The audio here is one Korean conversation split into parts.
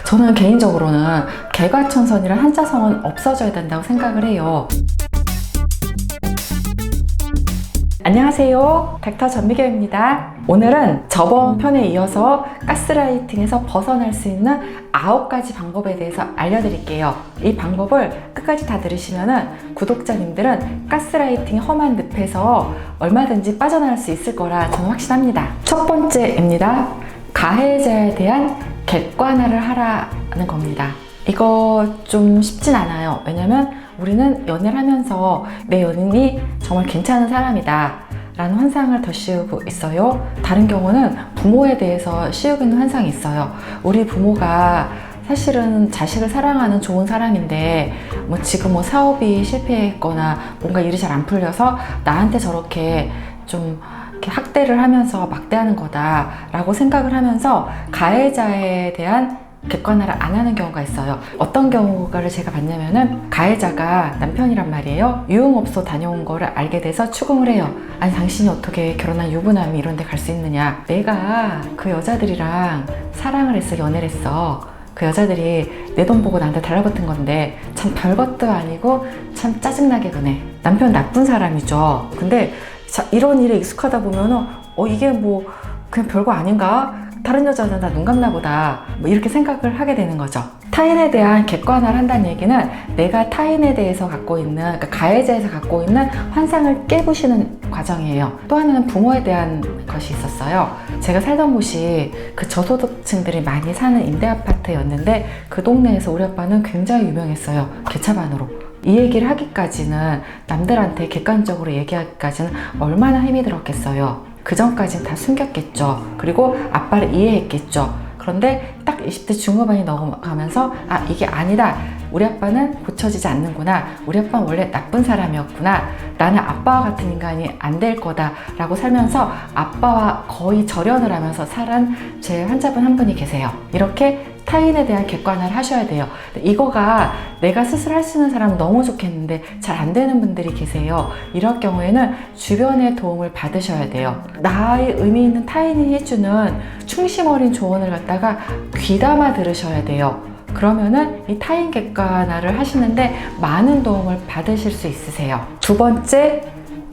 저는 개인적으로는 개과천선이란 한자성은 없어져야 된다고 생각을 해요. 안녕하세요, 닥터 전미경입니다. 오늘은 저번 편에 이어서 가스라이팅에서 벗어날 수 있는 9가지 방법에 대해서 알려드릴게요. 이 방법을 끝까지 다 들으시면 구독자님들은 가스라이팅의 험한 늪에서 얼마든지 빠져나갈 수 있을 거라 저는 확신합니다. 첫 번째입니다. 가해자에 대한 객관화를 하라는 겁니다. 이거 좀 쉽진 않아요. 왜냐면 우리는 연애를 하면서 내 연인이 정말 괜찮은 사람이다 라는 환상을 더 씌우고 있어요. 다른 경우는 부모에 대해서 씌우고 있는 환상이 있어요. 우리 부모가 사실은 자식을 사랑하는 좋은 사람인데 지금 사업이 실패했거나 뭔가 일이 잘 안 풀려서 나한테 저렇게 좀 이렇게 학대를 하면서 막대하는 거다 라고 생각을 하면서 가해자에 대한 객관화를 안 하는 경우가 있어요. 어떤 경우를 제가 봤냐면은 가해자가 남편이란 말이에요. 유흥업소 다녀온 거를 알게 돼서 추궁을 해요. 아니 당신이 어떻게 결혼한 유부남이 이런 데 갈 수 있느냐. 내가 그 여자들이랑 사랑을 했어, 연애를 했어. 그 여자들이 내 돈 보고 나한테 달라붙은 건데 참 별것도 아니고 참 짜증나게 그네. 남편 나쁜 사람이죠. 근데 이런 일에 익숙하다 보면은 이게 그냥 별거 아닌가? 다른 여자는 다 눈 감나 보다 이렇게 생각을 하게 되는 거죠. 타인에 대한 객관화를 한다는 얘기는 내가 타인에 대해서 갖고 있는, 그러니까 가해자에서 갖고 있는 환상을 깨부시는 과정이에요. 또 하나는 부모에 대한 것이 있었어요. 제가 살던 곳이 그 저소득층들이 많이 사는 임대아파트였는데 그 동네에서 우리 아빠는 굉장히 유명했어요. 개차반으로. 이 얘기를 하기까지는, 남들한테 객관적으로 얘기하기까지는 얼마나 힘이 들었겠어요. 그 전까지는 다 숨겼겠죠. 그리고 아빠를 이해했겠죠. 그런데 딱 20대 중후반이 넘어가면서 이게 아니다. 우리 아빠는 고쳐지지 않는구나. 우리 아빠는 원래 나쁜 사람이었구나. 나는 아빠와 같은 인간이 안 될 거다 라고 살면서 아빠와 거의 절연을 하면서 살은 제 환자분 한 분이 계세요. 이렇게 타인에 대한 객관화를 하셔야 돼요. 이거가 내가 스스로 할 수 있는 사람은 너무 좋겠는데 잘 안 되는 분들이 계세요. 이럴 경우에는 주변의 도움을 받으셔야 돼요. 나의 의미 있는 타인이 해주는 충심 어린 조언을 갖다가 귀담아 들으셔야 돼요. 그러면은 이 타인 객관화를 하시는데 많은 도움을 받으실 수 있으세요. 두 번째,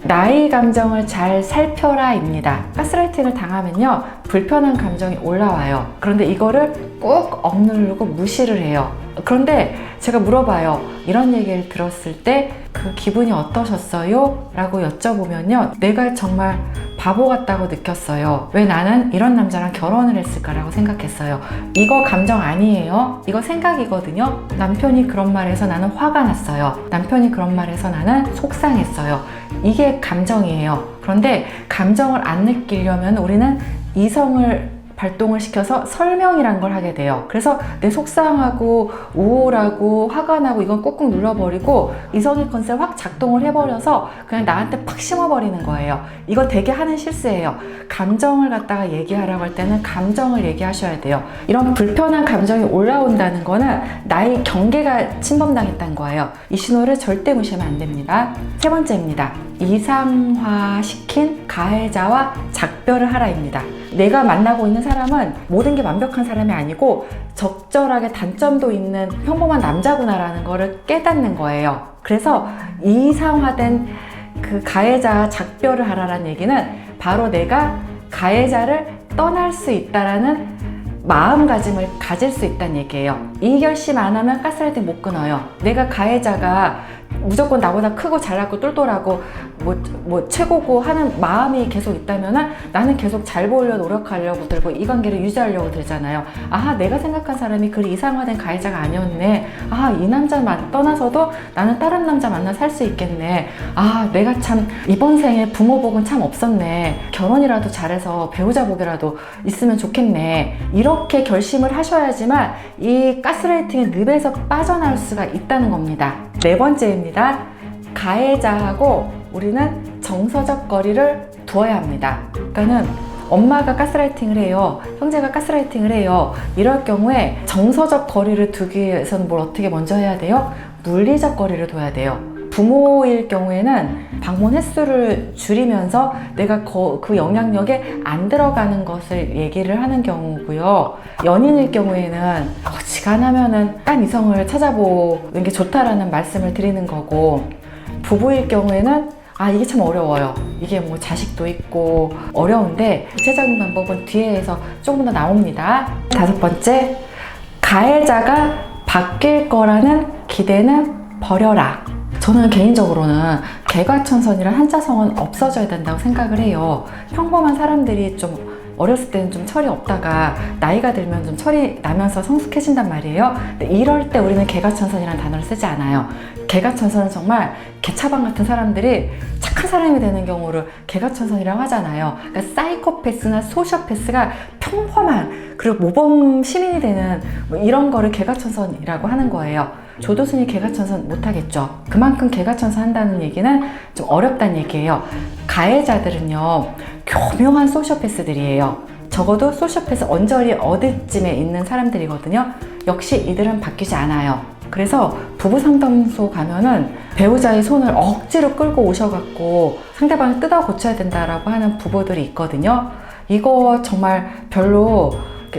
나의 감정을 잘 살펴라입니다. 가스라이팅을 당하면요, 불편한 감정이 올라와요. 그런데 이거를 꾹 억누르고 무시를 해요. 그런데 제가 물어봐요. 이런 얘기를 들었을 때 그 기분이 어떠셨어요? 라고 여쭤보면요, 내가 정말 바보 같다고 느꼈어요. 왜 나는 이런 남자랑 결혼을 했을까라고 생각했어요. 이거 감정 아니에요. 이거 생각이거든요. 남편이 그런 말해서 나는 화가 났어요. 남편이 그런 말해서 나는 속상했어요. 이게 감정이에요. 그런데 감정을 안 느끼려면 우리는 이성을 발동을 시켜서 설명이란 걸 하게 돼요. 그래서 내 속상하고 우울하고 화가 나고 이건 꾹꾹 눌러버리고 이성의 컨셉 확 작동을 해버려서 그냥 나한테 팍 심어버리는 거예요. 이거 되게 하는 실수예요. 감정을 갖다가 얘기하라고 할 때는 감정을 얘기하셔야 돼요. 이런 불편한 감정이 올라온다는 거는 나의 경계가 침범당했다는 거예요. 이 신호를 절대 무시하면 안 됩니다. 세 번째입니다. 이상화시킨 가해자와 작별을 하라입니다. 내가 만나고 있는 사람은 모든 게 완벽한 사람이 아니고 적절하게 단점도 있는 평범한 남자구나라는 거를 깨닫는 거예요. 그래서 이상화된 그 가해자와 작별을 하라는 얘기는 바로 내가 가해자를 떠날 수 있다라는 마음가짐을 가질 수 있다는 얘기예요. 이 결심 안 하면 가스라이팅 못 끊어요. 내가 가해자가 무조건 나보다 크고 잘나고 똘똘하고 최고고 하는 마음이 계속 있다면 나는 계속 잘 보이려 노력하려고 들고 이 관계를 유지하려고 들잖아요. 내가 생각한 사람이 그리 이상화된 가해자가 아니었네. 이 남자 떠나서도 나는 다른 남자 만나 살 수 있겠네. 내가 참 이번 생에 부모 복은 참 없었네. 결혼이라도 잘해서 배우자 복이라도 있으면 좋겠네. 이렇게 결심을 하셔야지만 이 가스라이팅의 늪에서 빠져나올 수가 있다는 겁니다. 네 번째입니다. 가해자하고 우리는 정서적 거리를 두어야 합니다. 그러니까는 엄마가 가스라이팅을 해요. 형제가 가스라이팅을 해요. 이럴 경우에 정서적 거리를 두기 위해서는 뭘 어떻게 먼저 해야 돼요? 물리적 거리를 둬야 돼요. 부모일 경우에는 방문 횟수를 줄이면서 내가 그 영향력에 안 들어가는 것을 얘기를 하는 경우고요. 연인일 경우에는 어지간하면은 딴 이성을 찾아보는 게 좋다라는 말씀을 드리는 거고, 부부일 경우에는 이게 참 어려워요. 이게 뭐 자식도 있고 어려운데 구체적인 방법은 뒤에서 조금 더 나옵니다. 5번째, 가해자가 바뀔 거라는 기대는 버려라. 저는 개인적으로는 개과천선이란 한자성은 없어져야 된다고 생각을 해요. 평범한 사람들이 좀 어렸을 때는 좀 철이 없다가 나이가 들면 좀 철이 나면서 성숙해진단 말이에요. 근데 이럴 때 우리는 개과천선이라는 단어를 쓰지 않아요. 개과천선은 정말 개차반 같은 사람들이 착한 사람이 되는 경우를 개과천선이라고 하잖아요. 그러니까 사이코패스나 소시오패스가 평범한, 그리고 모범 시민이 되는 뭐 이런 거를 개과천선이라고 하는 거예요. 조두순이 개과천선 못하겠죠. 그만큼 개과천선 한다는 얘기는 좀 어렵다는 얘기예요. 가해자들은요, 교묘한 소시오패스들이에요. 적어도 소시오패스 언저리 어디쯤에 있는 사람들이거든요. 역시 이들은 바뀌지 않아요. 그래서 부부 상담소 가면은 배우자의 손을 억지로 끌고 오셔갖고 상대방을 뜯어 고쳐야 된다라고 하는 부부들이 있거든요. 이거 정말 별로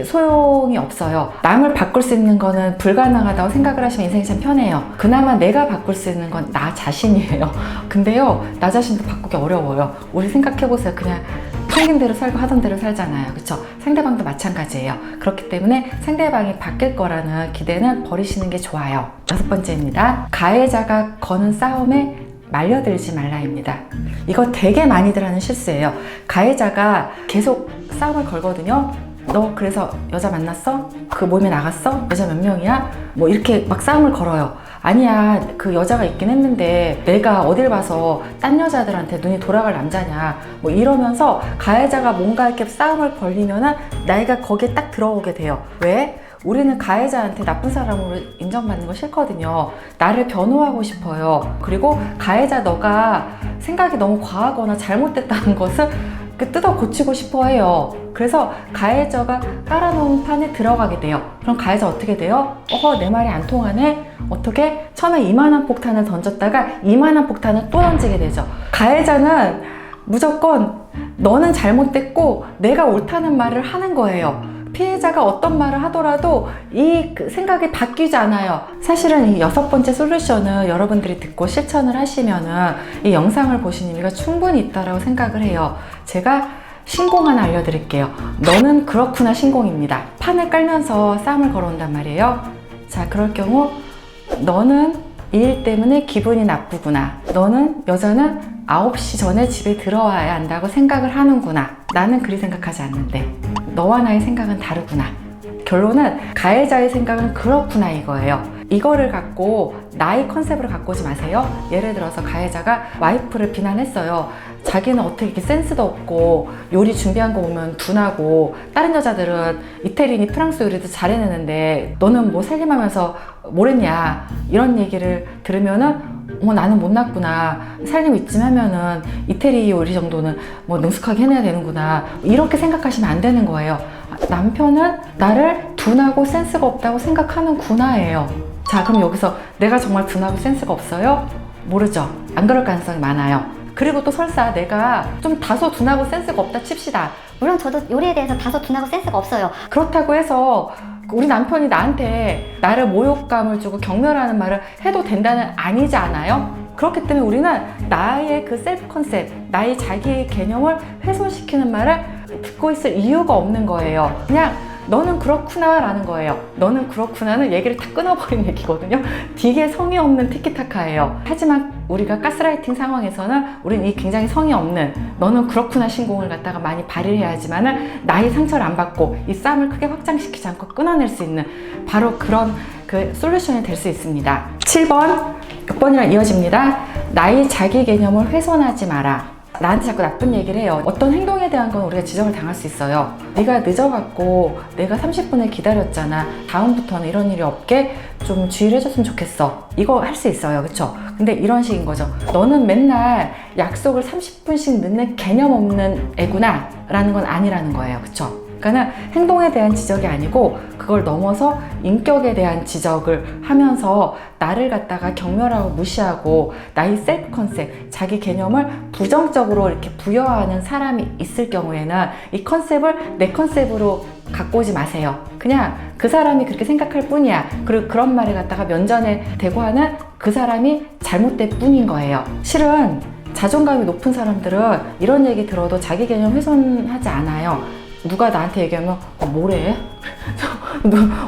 소용이 없어요. 남을 바꿀 수 있는 거는 불가능하다고 생각을 하시면 인생이 참 편해요. 그나마 내가 바꿀 수 있는 건 나 자신이에요. 근데요, 나 자신도 바꾸기 어려워요. 우리 생각해보세요. 그냥 생긴 대로 살고 하던 대로 살잖아요. 그쵸? 상대방도 마찬가지예요. 그렇기 때문에 상대방이 바뀔 거라는 기대는 버리시는 게 좋아요. 6번째입니다. 가해자가 거는 싸움에 말려들지 말라입니다. 이거 되게 많이들 하는 실수예요. 가해자가 계속 싸움을 걸거든요. 너 그래서 여자 만났어? 그 모임에 나갔어? 여자 몇 명이야? 뭐 이렇게 막 싸움을 걸어요. 아니야, 그 여자가 있긴 했는데 내가 어딜 봐서 딴 여자들한테 눈이 돌아갈 남자냐, 뭐 이러면서 가해자가 뭔가 이렇게 싸움을 벌리면은 나이가 거기에 딱 들어오게 돼요. 왜? 우리는 가해자한테 나쁜 사람으로 인정받는 거 싫거든요. 나를 변호하고 싶어요. 그리고 가해자 너가 생각이 너무 과하거나 잘못됐다는 것을 뜯어 고치고 싶어 해요. 그래서 가해자가 깔아놓은 판에 들어가게 돼요. 그럼 가해자 어떻게 돼요? 내 말이 안 통하네? 어떻게? 처음에 이만한 폭탄을 던졌다가 이만한 폭탄을 또 던지게 되죠. 가해자는 무조건 너는 잘못됐고 내가 옳다는 말을 하는 거예요. 피해자가 어떤 말을 하더라도 이 생각이 바뀌지 않아요. 사실은 이 6번째 솔루션을 여러분들이 듣고 실천을 하시면은 이 영상을 보신 의미가 충분히 있다고 생각을 해요. 제가 신공 하나 알려드릴게요. 너는 그렇구나 신공입니다. 판을 깔면서 싸움을 걸어온단 말이에요. 자, 그럴 경우 너는 이 일 때문에 기분이 나쁘구나. 너는 여자는 9시 전에 집에 들어와야 한다고 생각을 하는구나. 나는 그리 생각하지 않는데 너와 나의 생각은 다르구나. 결론은 가해자의 생각은 그렇구나 이거예요. 이거를 갖고 나의 컨셉으로 갖고 오지 마세요. 예를 들어서 가해자가 와이프를 비난했어요. 자기는 어떻게 이렇게 센스도 없고 요리 준비한 거 보면 둔하고 다른 여자들은 이태리니 프랑스 요리도 잘해내는데 너는 뭐 살림하면서 뭘 했냐, 이런 얘기를 들으면은 나는 못났구나, 살림 있쯤 하면은 이태리 요리 정도는 뭐 능숙하게 해내야 되는구나, 이렇게 생각하시면 안 되는 거예요. 남편은 나를 둔하고 센스가 없다고 생각하는구나예요. 자, 그럼 여기서 내가 정말 둔하고 센스가 없어요? 모르죠. 안 그럴 가능성이 많아요. 그리고 또 설사 내가 좀 다소 둔하고 센스가 없다 칩시다. 물론 저도 요리에 대해서 다소 둔하고 센스가 없어요. 그렇다고 해서 우리 남편이 나한테 나를 모욕감을 주고 경멸하는 말을 해도 된다는 아니지 않아요? 그렇기 때문에 우리는 나의 그 셀프 컨셉, 나의 자기 개념을 훼손시키는 말을 듣고 있을 이유가 없는 거예요. 그냥 너는 그렇구나 라는 거예요. 너는 그렇구나는 얘기를 다 끊어버리는 얘기거든요. 되게 성의 없는 티키타카예요. 하지만 우리가 가스라이팅 상황에서는 우리는 이 굉장히 성의 없는 너는 그렇구나 신공을 갖다가 많이 발휘를 해야 하지만은 나의 상처를 안 받고 이 싸움을 크게 확장시키지 않고 끊어낼 수 있는 바로 그런 그 솔루션이 될 수 있습니다. 7번, 6번이랑 이어집니다. 나의 자기 개념을 훼손하지 마라. 나한테 자꾸 나쁜 얘기를 해요. 어떤 행동에 대한 건 우리가 지적을 당할 수 있어요. 네가 늦어갖고 내가 30분을 기다렸잖아. 다음부터는 이런 일이 없게 좀 주의를 해줬으면 좋겠어. 이거 할 수 있어요. 그쵸? 근데 이런 식인 거죠. 너는 맨날 약속을 30분씩 늦는 개념 없는 애구나 라는 건 아니라는 거예요. 그쵸? 그러니까 행동에 대한 지적이 아니고 그걸 넘어서 인격에 대한 지적을 하면서 나를 갖다가 경멸하고 무시하고 나의 셀프 컨셉, 자기 개념을 부정적으로 이렇게 부여하는 사람이 있을 경우에는 이 컨셉을 내 컨셉으로 갖고 오지 마세요. 그냥 그 사람이 그렇게 생각할 뿐이야. 그리고 그런 말을 갖다가 면전에 대고 하는 그 사람이 잘못될 뿐인 거예요. 실은 자존감이 높은 사람들은 이런 얘기 들어도 자기 개념 훼손하지 않아요. 누가 나한테 얘기하면 뭐래?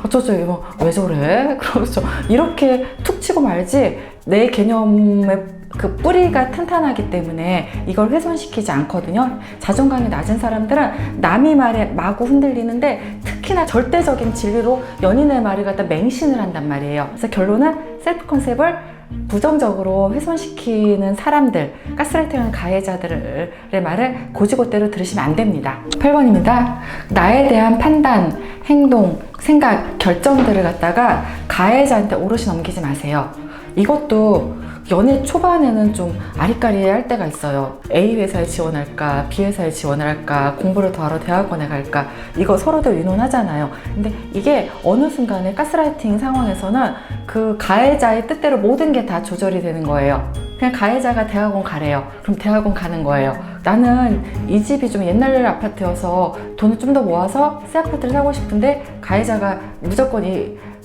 어쩌죠? 왜 저래? 그러면서 이렇게 툭 치고 말지 내 개념의 그 뿌리가 탄탄하기 때문에 이걸 훼손시키지 않거든요. 자존감이 낮은 사람들은 남이 말에 마구 흔들리는데 특히나 절대적인 진리로 연인의 말을 갖다 맹신을 한단 말이에요. 그래서 결론은 셀프 컨셉을 부정적으로 훼손시키는 사람들, 가스라이팅하는 가해자들의 말을 고지고대로 들으시면 안 됩니다. 8번입니다. 나에 대한 판단, 행동, 생각, 결정들을 갖다가 가해자한테 오롯이 넘기지 마세요. 이것도 연애 초반에는 좀 아리까리할 때가 있어요. A 회사에 지원할까, B 회사에 지원을 할까, 공부를 더 하러 대학원에 갈까, 이거 서로도 의논하잖아요. 근데 이게 어느 순간에 가스라이팅 상황에서는 그 가해자의 뜻대로 모든 게 다 조절이 되는 거예요. 그냥 가해자가 대학원 가래요. 그럼 대학원 가는 거예요. 나는 이 집이 좀 옛날 아파트여서 돈을 좀 더 모아서 새 아파트를 사고 싶은데 가해자가 무조건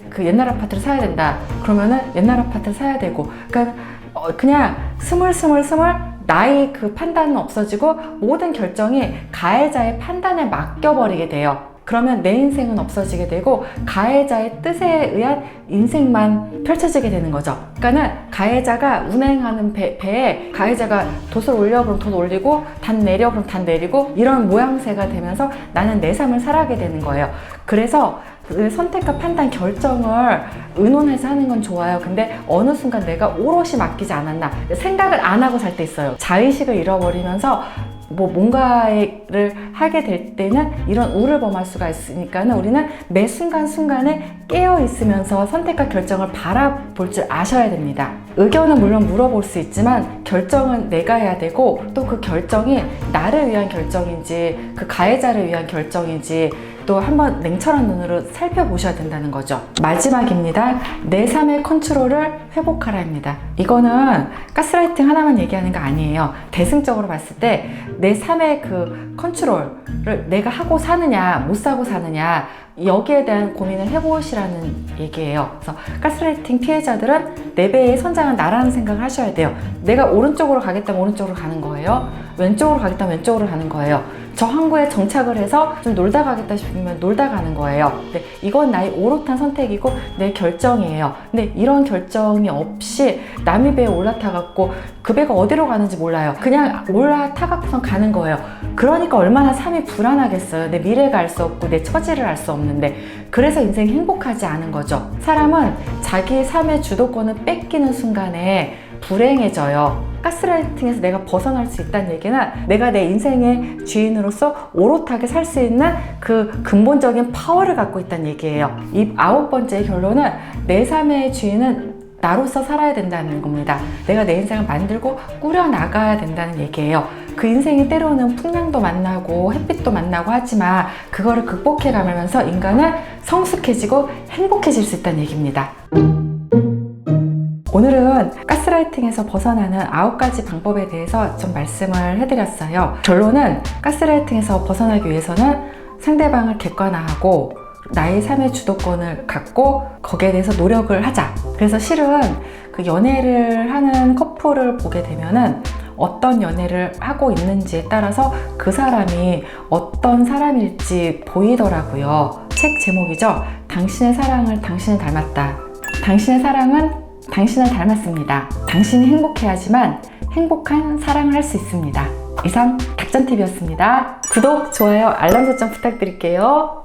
그 옛날 아파트를 사야 된다. 그러면은 옛날 아파트를 사야 되고, 그러니까 그냥 스물스물 나의 그 판단은 없어지고 모든 결정이 가해자의 판단에 맡겨버리게 돼요. 그러면 내 인생은 없어지게 되고 가해자의 뜻에 의한 인생만 펼쳐지게 되는 거죠. 그러니까는 가해자가 운행하는 배에 가해자가 돛을 올려 그럼 돛 올리고 단 내려 그럼 단 내리고 이런 모양새가 되면서 나는 내 삶을 살아가게 되는 거예요. 그래서 그 선택과 판단 결정을 의논해서 하는 건 좋아요. 근데 어느 순간 내가 오롯이 맡기지 않았나, 생각을 안 하고 살 때 있어요. 자의식을 잃어버리면서 뭔가를 하게 될 때는 이런 우를 범할 수가 있으니까는 우리는 매 순간순간에 깨어 있으면서 선택과 결정을 바라볼 줄 아셔야 됩니다. 의견은 물론 물어볼 수 있지만 결정은 내가 해야 되고 또 그 결정이 나를 위한 결정인지 그 가해자를 위한 결정인지 또 한번 냉철한 눈으로 살펴보셔야 된다는 거죠. 마지막입니다. 내 삶의 컨트롤을 회복하라입니다. 이거는 가스라이팅 하나만 얘기하는 거 아니에요. 대승적으로 봤을 때 내 삶의 그 컨트롤을 내가 하고 사느냐 못 사고 사느냐 여기에 대한 고민을 해보시라는 얘기예요. 그래서 가스라이팅 피해자들은 내 배에 선장은 나라는 생각을 하셔야 돼요. 내가 오른쪽으로 가겠다면 오른쪽으로 가는 거예요. 왼쪽으로 가겠다면 왼쪽으로 가는 거예요. 저 항구에 정착을 해서 좀 놀다 가겠다 싶으면 놀다 가는 거예요. 근데 이건 나의 오롯한 선택이고 내 결정이에요. 근데 이런 결정이 없이 남의 배에 올라타갖고 그 배가 어디로 가는지 몰라요. 그냥 올라타갖고선 가는 거예요. 그러니까 얼마나 삶이 불안하겠어요. 내 미래가 알 수 없고 내 처지를 알 수 없는데. 그래서 인생이 행복하지 않은 거죠. 사람은 자기 삶의 주도권을 뺏기는 순간에 불행해져요. 가스라이팅에서 내가 벗어날 수 있다는 얘기는 내가 내 인생의 주인으로서 오롯하게 살 수 있는 그 근본적인 파워를 갖고 있다는 얘기예요. 이 9번째 결론은 내 삶의 주인은 나로서 살아야 된다는 겁니다. 내가 내 인생을 만들고 꾸려나가야 된다는 얘기예요. 그 인생이 때로는 풍랑도 만나고 햇빛도 만나고 하지만 그거를 극복해 가면서 인간은 성숙해지고 행복해질 수 있다는 얘기입니다. 오늘은 가스라이팅에서 벗어나는 9가지 방법에 대해서 좀 말씀을 해드렸어요. 결론은 가스라이팅에서 벗어나기 위해서는 상대방을 객관화하고 나의 삶의 주도권을 갖고 거기에 대해서 노력을 하자. 그래서 실은 그 연애를 하는 커플을 보게 되면은 어떤 연애를 하고 있는지에 따라서 그 사람이 어떤 사람일지 보이더라고요. 책 제목이죠. 당신의 사랑을 당신이 닮았다. 당신의 사랑은 당신을 닮았습니다. 당신이 행복해야지만 행복한 사랑을 할 수 있습니다. 이상 닥전TV였습니다. 구독, 좋아요, 알람 설정 부탁드릴게요.